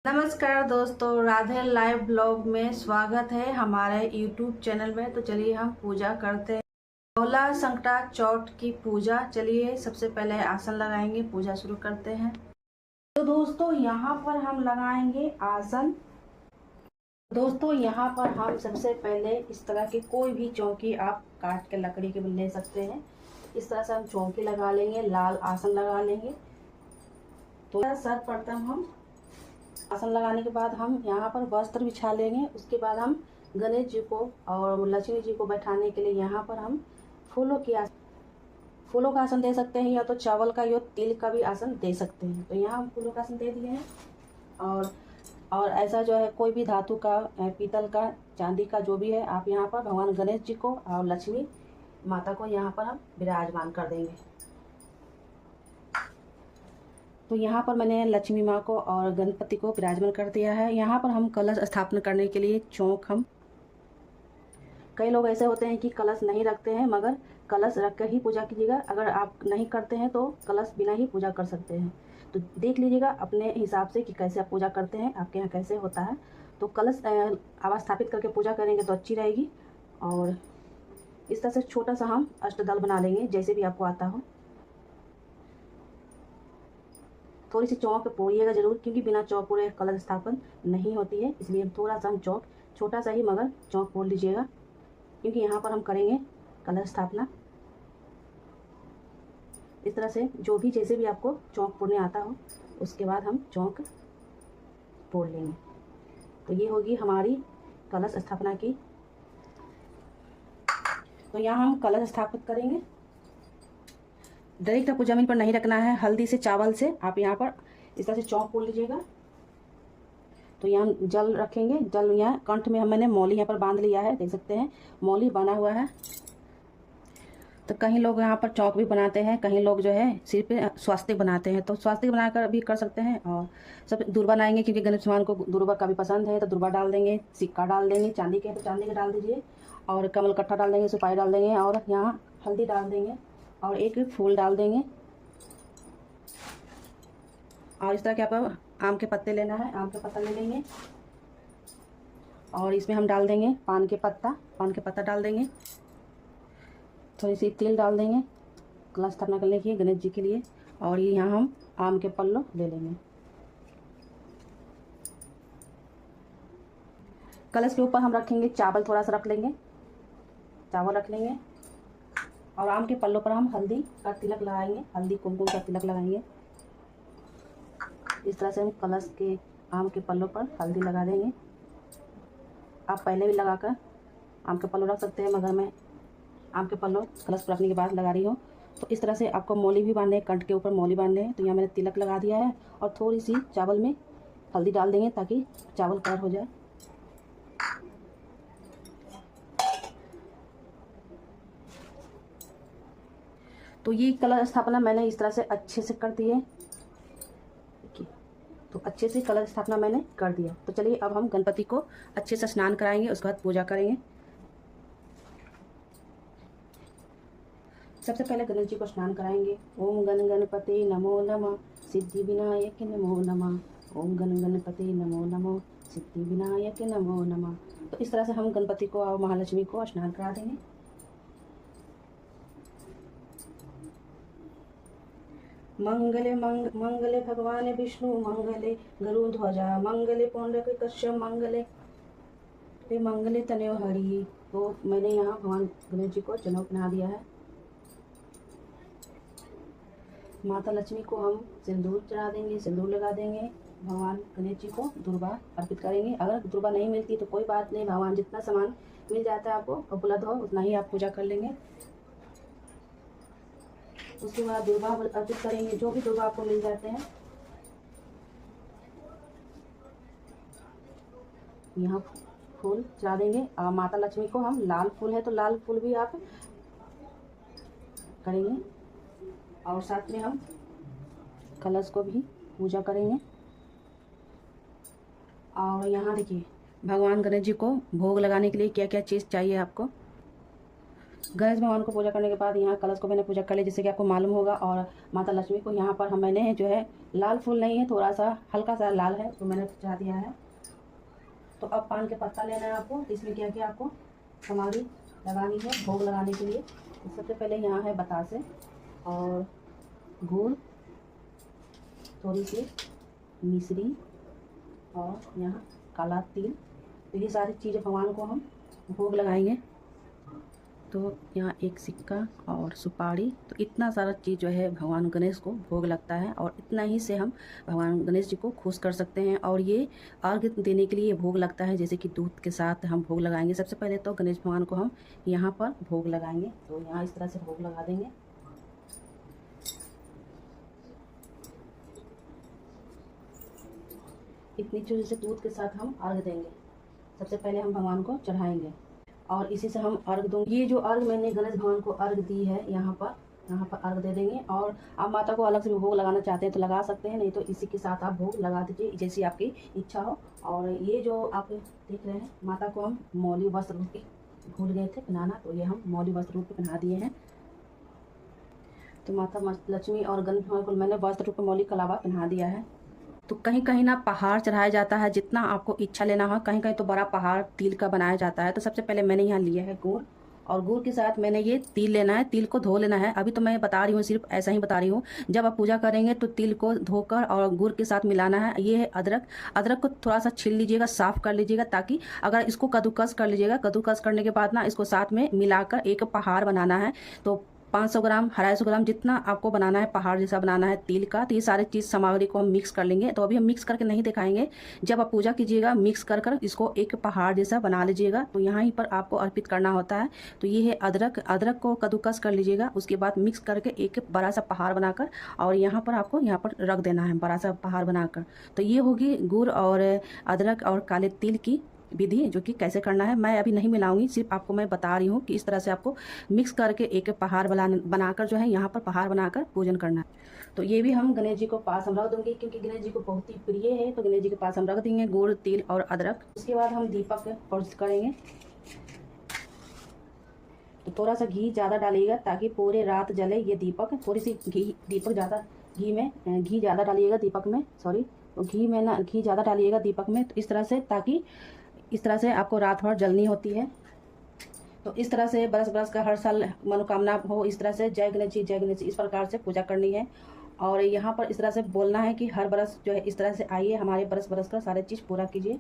नमस्कार दोस्तों, Radhe live blog में स्वागत है हमारे YouTube चैनल में। तो चलिए हम पूजा करते हैं। भोला संकटा चौथ की पूजा। चलिए सबसे पहले आसन लगाएंगे, पूजा शुरू करते हैं। तो दोस्तों यहाँ पर हम लगाएंगे आसन। दोस्तों यहाँ पर हम सबसे पहले इस तरह की कोई भी चौकी आप काट के लकड़ी के ले सकते हैं। इस तरह से हम चौकी लगा लेंगे, लाल आसन लगा लेंगे। तो सर्वप्रथम हम आसन लगाने के बाद हम यहाँ पर वस्त्र बिछा लेंगे। उसके बाद हम गणेश जी को और लक्ष्मी जी को बैठाने के लिए यहाँ पर हम फूलों का आसन दे सकते हैं, या तो चावल का या तिल का भी आसन दे सकते हैं। तो यहाँ हम फूलों का आसन दे दिए हैं। और ऐसा जो है कोई भी धातु का, पीतल का, चांदी का, जो भी है, आप यहाँ पर भगवान गणेश जी को और लक्ष्मी माता को यहाँ पर हम विराजमान कर देंगे। तो यहाँ पर मैंने लक्ष्मी माँ को और गणपति को विराजमान कर दिया है। यहाँ पर हम कलश स्थापना करने के लिए चौक कई लोग ऐसे होते हैं कि कलश नहीं रखते हैं, मगर कलश रख कर ही पूजा कीजिएगा। अगर आप नहीं करते हैं तो कलश बिना ही पूजा कर सकते हैं। तो देख लीजिएगा अपने हिसाब से कि कैसे आप पूजा करते हैं, आपके यहाँ कैसे होता है। तो कलश आप स्थापित करके पूजा करेंगे तो अच्छी रहेगी। और इस तरह से छोटा सा हम अष्टदल बना लेंगे, जैसे भी आपको आता हो। थोड़ी सी चौक पोड़िएगा जरूर, क्योंकि बिना चौक पोड़े कलश स्थापन नहीं होती है। इसलिए थोड़ा सा हम चौक, छोटा सा ही मगर चौक पोड़ लीजिएगा, क्योंकि यहाँ पर हम करेंगे कलश स्थापना। इस तरह से जो भी जैसे भी आपको चौक पोड़ने आता हो, उसके बाद हम चौक पोड़ लेंगे। तो ये होगी हमारी कलश स्थापना की। तो यहाँ हम कलश स्थापित करेंगे। डायरेक्ट आपको जमीन पर नहीं रखना है, हल्दी से, चावल से आप यहाँ पर इस तरह से चौक पोड़ लीजिएगा। तो यहाँ जल रखेंगे। जल यहाँ कंठ में मैंने मौली यहाँ पर बांध लिया है, देख सकते हैं मौली बना हुआ है। तो कहीं लोग यहाँ पर चौक भी बनाते हैं, कहीं लोग जो है सिर पे स्वास्तिक बनाते हैं। तो स्वास्तिक बनाकर भी कर सकते हैं। और सब दूर्वा बनाएंगे, क्योंकि गणेश भगवान को दूर्वा का भी पसंद है। तो दूर्वा डाल देंगे, सिक्का डाल देंगे, चांदी के तो चांदी का डाल दीजिए, और कमल कट्ठा डाल देंगे, सुपारी डाल देंगे, और यहाँ हल्दी डाल देंगे, और एक फूल डाल देंगे। और इस तरह के आप आम के पत्ते लेना है, आम का पत्ता ले लेंगे, और इसमें हम डाल देंगे पान के पत्ता डाल देंगे, थोड़ी सी तिल डाल देंगे कलश स्थापना करने के लिए गणेश जी के लिए। और ये यहाँ हम आम के पल्लो ले लेंगे। कलश के ऊपर हम रखेंगे चावल, थोड़ा सा रख लेंगे, चावल रख लेंगे। और आम के पल्लों पर हम हल्दी का तिलक लगाएंगे, हल्दी कुमकुम का तिलक लगाएंगे। इस तरह से हम कलश के आम के पल्लों पर हल्दी लगा देंगे। आप पहले भी लगाकर आम के पल्लों रख सकते हैं, मगर मैं आम के पल्लों कलश पर रखने के बाद लगा रही हूँ। तो इस तरह से आपको मौली भी बांधे, कंठ के ऊपर मौली बांधे हैं। तो यहाँ मैंने तिलक लगा दिया है, और थोड़ी सी चावल में हल्दी डाल देंगे ताकि चावल कलर हो जाए। तो ये कलश स्थापना मैंने इस तरह से अच्छे से कर दी है। तो अच्छे से कलश स्थापना मैंने कर दिया। तो चलिए अब हम गणपति को अच्छे से स्नान कराएंगे, उसके बाद पूजा करेंगे। सबसे पहले गणेश जी को स्नान कराएंगे। ओम गण गणपति नमो नमः, सिद्धि विनायक नमो नमः। ओम गण गणपति नमो नमः, सिद्धि विनायक नमो नमः। तो इस तरह से हम गणपति को और महालक्ष्मी को स्नान करा देंगे। मंगले भगवान विष्णु, मंगले गरुध्वजा, मंगले पुंडरीकाक्ष, मंगले तनयो हरि। तो मैंने यहाँ भगवान गणेश जी को जनेऊ पहना दिया है। माता लक्ष्मी को हम सिंदूर चढ़ा देंगे, सिंदूर लगा देंगे। भगवान गणेश जी को दुर्वा अर्पित करेंगे। अगर दुर्वा नहीं मिलती तो कोई बात नहीं, भगवान जितना सामान मिल जाता है आपको उपलब्ध हो, उतना ही आप पूजा कर लेंगे। उसके बाद दुर्वा अर्पित करेंगे, जो भी दुर्वा आपको मिल जाते हैं। यहाँ फूल चढ़ा देंगे। और माता लक्ष्मी को हम लाल फूल है तो लाल फूल भी आप करेंगे। और साथ में हम कलश को भी पूजा करेंगे। और यहाँ देखिए भगवान गणेश जी को भोग लगाने के लिए क्या क्या चीज़ चाहिए आपको। गणेश भगवान को पूजा करने के बाद यहाँ कलश को मैंने पूजा कर लिया, जिससे कि आपको मालूम होगा। और माता लक्ष्मी को यहाँ पर मैंने जो है लाल फूल नहीं है, थोड़ा सा हल्का सा लाल है, तो मैंने चढ़ा दिया है। तो अब पान के पत्ता लेना है आपको। तो इसमें क्या क्या आपको सामग्री लगानी है भोग लगाने के लिए। तो सबसे पहले यहाँ है बतासे और गुड़, थोड़ी सी मिश्री और यहाँ काला तिल। तो ये सारी चीज़ें भगवान को हम भोग लगाएंगे। तो यहाँ एक सिक्का और सुपारी, तो इतना सारा चीज़ जो है भगवान गणेश को भोग लगता है, और इतना ही से हम भगवान गणेश जी को खुश कर सकते हैं। और ये अर्घ्य देने के लिए भोग लगता है, जैसे कि दूध के साथ हम भोग लगाएंगे। सबसे पहले तो गणेश भगवान को हम यहाँ पर भोग लगाएंगे। तो यहाँ इस तरह से भोग लगा देंगे। इतनी छोटी से दूध के साथ हम अर्घ देंगे। सबसे पहले हम भगवान को चढ़ाएंगे और इसी से हम अर्घ दूंगे। ये जो अर्घ मैंने गणेश भगवान को अर्घ दी है, यहाँ पर अर्घ दे देंगे। और आप माता को अलग से भी भोग लगाना चाहते हैं तो लगा सकते हैं, नहीं तो इसी के साथ आप भोग लगा दीजिए जैसी आपकी इच्छा हो। और ये जो आप देख रहे हैं, माता को हम मौली वस्त्र रूप भूल गए थे पहनाना, तो ये हम मौली वस्त्र रूप पहना दिए हैं। तो माता लक्ष्मी और गणेश भगवान को मैंने वस्त्र रूप मौली कलावा पहना दिया है। तो कहीं कहीं ना पहाड़ चढ़ाया जाता है, जितना आपको इच्छा लेना हो। कहीं कहीं तो बड़ा पहाड़ तिल का बनाया जाता है। तो सबसे पहले मैंने यहाँ लिया है गुड़, और गुड़ के साथ मैंने ये तिल लेना है। तिल को धो लेना है। अभी तो मैं बता रही हूँ, सिर्फ ऐसा ही बता रही हूँ। जब आप पूजा करेंगे तो तिल को धोकर और गुड़ के साथ मिलाना है। ये है अदरक। अदरक को थोड़ा सा छील लीजिएगा, साफ कर लीजिएगा, ताकि अगर इसको कद्दूकस कर लीजिएगा। कद्दूकस करने के बाद ना इसको साथ में मिलाकर एक पहाड़ बनाना है। तो 500 ग्राम 250 ग्राम जितना आपको बनाना है, पहाड़ जैसा बनाना है तिल का। तो ये सारे चीज़ सामग्री को हम मिक्स कर लेंगे। तो अभी हम मिक्स करके नहीं दिखाएंगे, जब आप पूजा कीजिएगा मिक्स कर इसको एक पहाड़ जैसा बना लीजिएगा। तो यहाँ ही पर आपको अर्पित करना होता है। तो ये है अदरक। अदरक को कद्दूकस कर लीजिएगा, उसके बाद मिक्स करके एक बड़ा सा पहाड़ बनाकर और यहाँ पर आपको यहाँ पर रख देना है, बड़ा सा पहाड़ बनाकर। तो ये होगी गुड़ और अदरक और काले तिल की विधि, जो कि कैसे करना है मैं अभी नहीं मिलाऊंगी, सिर्फ आपको मैं बता रही हूँ कि इस तरह से आपको मिक्स करके एक पहाड़ बनाकर जो है यहाँ पर पहाड़ बनाकर पूजन करना है। तो ये भी हम गणेश जी को पास हम रख देंगे, क्योंकि गणेश जी को बहुत ही प्रिय है। तो गणेश जी के पास हम रख देंगे गुड़, तिल और अदरक। उसके बाद हम दीपक प्रज्वलित करेंगे। तो थोड़ा सा घी ज़्यादा डालिएगा ताकि पूरे रात जले ये दीपक। थोड़ी सी दीपक ज़्यादा घी ज़्यादा डालिएगा दीपक में, सॉरी, तो घी ज़्यादा डालिएगा दीपक में। तो इस तरह से, ताकि इस तरह से आपको रात भर जलनी होती है। तो इस तरह से बरस का हर साल मनोकामना हो, इस तरह से जय गणेश जी, जय गणेश जी, इस प्रकार से पूजा करनी है। और यहाँ पर इस तरह से बोलना है कि हर बरस जो है इस तरह से आइए, हमारे बरस का सारे चीज़ पूरा कीजिए।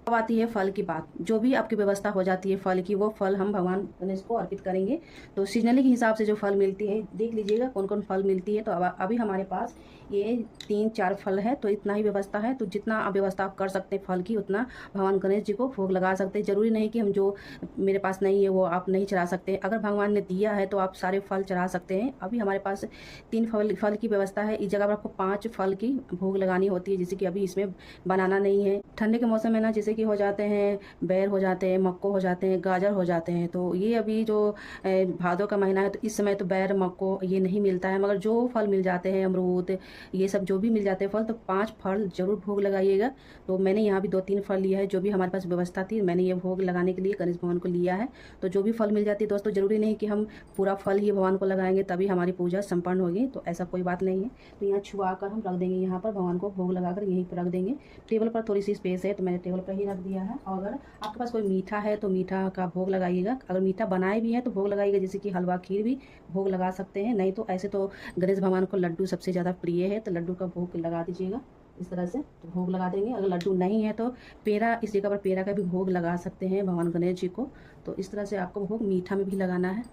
अब आती है फल की बात। जो भी आपकी व्यवस्था हो जाती है फल की, वो फल हम भगवान गणेश को अर्पित करेंगे। तो सीजनली के हिसाब से जो फल मिलती है, देख लीजिएगा कौन कौन फल मिलती है। तो अभी हमारे पास ये 3-4 फल है, तो इतना ही व्यवस्था है। तो जितना आप व्यवस्था आप कर सकते हैं फल की, उतना भगवान गणेश जी को भोग लगा सकते हैं। जरूरी नहीं कि हम जो मेरे पास नहीं है वो आप नहीं चढ़ा सकते। अगर भगवान ने दिया है तो आप सारे फल चढ़ा सकते हैं। अभी हमारे पास 3 फल की व्यवस्था है। इस जगह पर आपको 5 फल की भोग लगानी होती है, जैसे कि अभी इसमें बनाना नहीं है। ठंडे के मौसम में ना, जैसे कि हो जाते हैं बैर हो जाते हैं, मक्को हो जाते हैं, गाजर हो जाते हैं। तो ये अभी जो भादों का महीना है, तो इस समय तो बैर, मक्को ये नहीं मिलता है। मगर जो फल मिल जाते हैं, अमरूद, ये सब जो भी मिल जाते हैं फल, तो 5 फल जरूर भोग लगाइएगा। तो मैंने यहाँ भी 2-3 फल लिया है, जो भी हमारे पास व्यवस्था थी मैंने ये भोग लगाने के लिए गणेश भगवान को लिया है। तो जो भी फल मिल जाती है दोस्तों, जरूरी नहीं कि हम पूरा फल ही भगवान को लगाएंगे तभी हमारी पूजा संपन्न होगी, तो ऐसा कोई बात नहीं है। तो यहाँ छुआ कर हम रख देंगे, यहाँ पर भगवान को भोग लगाकर यहीं पर रख देंगे। टेबल पर थोड़ी सी स्पेस है तो मैंने टेबल पर ही रख दिया है। और अगर आपके पास कोई मीठा है तो मीठा का भोग लगाइएगा। अगर मीठा बनाए भी है तो भोग लगाइएगा, जैसे कि हलवा, खीर भी भोग लगा सकते हैं। नहीं तो ऐसे तो गणेश भगवान को लड्डू सबसे ज़्यादा प्रिय है, तो लड्डू का भोग लगा दीजिएगा इस तरह से। तो भोग लगा देंगे। अगर लड्डू नहीं है तो पेड़ा, इस जगह पर पेड़ा का भी भोग लगा सकते हैं भगवान गणेश जी को। तो इस तरह से आपको भोग मीठा में भी लगाना है।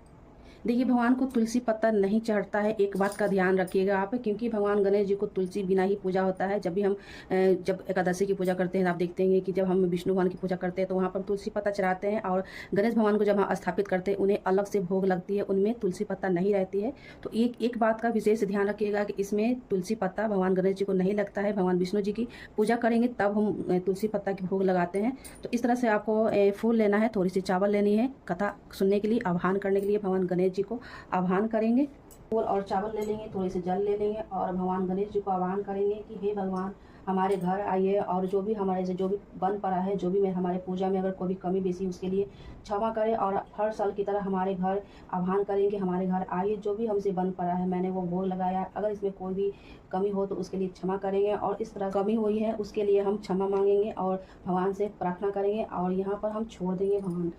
देखिए, भगवान को तुलसी पत्ता नहीं चढ़ता है, एक बात का ध्यान रखिएगा आप, क्योंकि भगवान गणेश जी को तुलसी बिना ही पूजा होता है। जब भी हम जब एकादशी की पूजा करते हैं, आप देखते हैं कि जब हम विष्णु भगवान की पूजा करते हैं तो वहाँ पर तुलसी पत्ता चढ़ाते हैं। और गणेश भगवान को जब हम स्थापित करते हैं, उन्हें अलग से भोग लगती है, उनमें तुलसी पत्ता नहीं रहती है। तो एक बात का विशेष ध्यान रखिएगा कि इसमें तुलसी पत्ता भगवान गणेश जी को नहीं लगता है। भगवान विष्णु जी की पूजा करेंगे तब हम तुलसी पत्ता की भोग लगाते हैं। तो इस तरह से आपको फूल लेना है, थोड़ी सी चावल लेनी है, कथा सुनने के लिए, आह्वान करने के लिए भगवान गणेश जी को आह्वान करेंगे। फूल और चावल ले लेंगे, थोड़े से जल ले लेंगे और भगवान गणेश जी को आह्वान करेंगे कि हे भगवान हमारे घर आइए और जो भी हमारे से जो भी बन पड़ा है, जो भी मैं हमारे पूजा में अगर कोई भी कमी बेसी उसके लिए क्षमा करें और हर साल की तरह हमारे घर आह्वान करेंगे हमारे घर आइए, जो भी हमसे बन पड़ा है मैंने वो भोग लगाया, अगर इसमें कोई भी कमी हो तो उसके लिए क्षमा करेंगे और इस तरह कमी हुई है उसके लिए हम क्षमा मांगेंगे और भगवान से प्रार्थना करेंगे और यहाँ पर हम छोड़ देंगे भगवान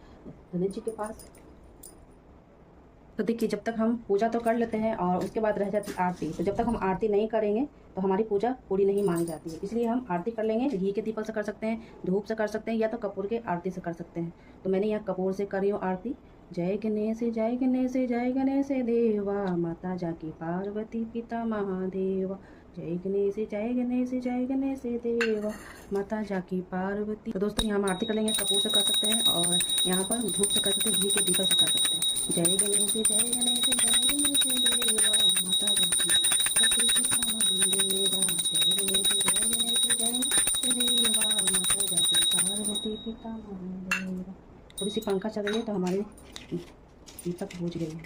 गणेश जी के पास। तो देखिए जब तक हम पूजा तो कर लेते हैं और उसके बाद रह जाती आरती, तो जब तक हम आरती नहीं करेंगे तो हमारी पूजा पूरी नहीं मानी जाती है, इसलिए हम आरती कर लेंगे। घी के दीपक से कर सकते हैं, धूप से कर सकते हैं या तो कपूर के आरती से कर सकते हैं। तो मैंने यहाँ कपूर से करी हूँ आरती। जय गणेश जय गणेश जय गणेश देवा, माता जाकी पार्वती पिता महादेवा। जय गणेश जय गणेश जय गणेश देवा, माता जाकी पार्वती। तो दोस्तों यहाँ हम आरती कर लेंगे, कपूर से कर सकते हैं और यहाँ पर धूप से कर सकते हैं, घी के दीपक से कर सकते हैं। जय गणेश जय गणेश जय गणेश देवा, माता जाकी पार्वती पिता महादेवा। जय गणेश जय गणेश जय गणेश देवा, माता जाकी पार्वती पिता महादेवा। थोड़ी सी पंखा चल रही है तो हमारे दीपक बुझ गई है,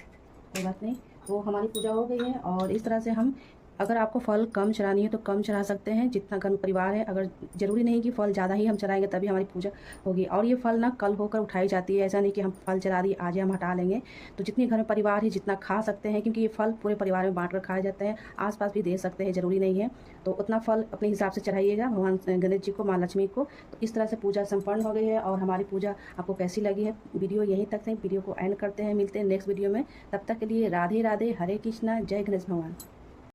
कोई बात नहीं, वो हमारी पूजा हो गई है। और इस तरह से हम अगर आपको फल कम चढ़ानी है तो कम चढ़ा सकते हैं, जितना घन परिवार है। अगर ज़रूरी नहीं कि फल ज़्यादा ही हम चढ़ाएंगे तभी हमारी पूजा होगी। और ये फल ना कल होकर उठाई जाती है, ऐसा नहीं कि हम फल चढ़ा दिए आज हम हटा लेंगे। तो जितने घर में परिवार है जितना खा सकते हैं, क्योंकि ये फल पूरे परिवार में बांट कर खाए जाते हैं, आसपास भी दे सकते हैं, ज़रूरी नहीं है। तो उतना फल अपने हिसाब से चढ़ाइएगा भगवान गणेश जी को, माँ लक्ष्मी को। तो इस तरह से पूजा संपन्न हो गई है। और हमारी पूजा आपको कैसी लगी है, वीडियो यहीं तक से, वीडियो को एंड करते हैं, मिलते हैं नेक्स्ट वीडियो में। तब तक के लिए राधे राधे, हरे कृष्णा, जय गणेश भगवान।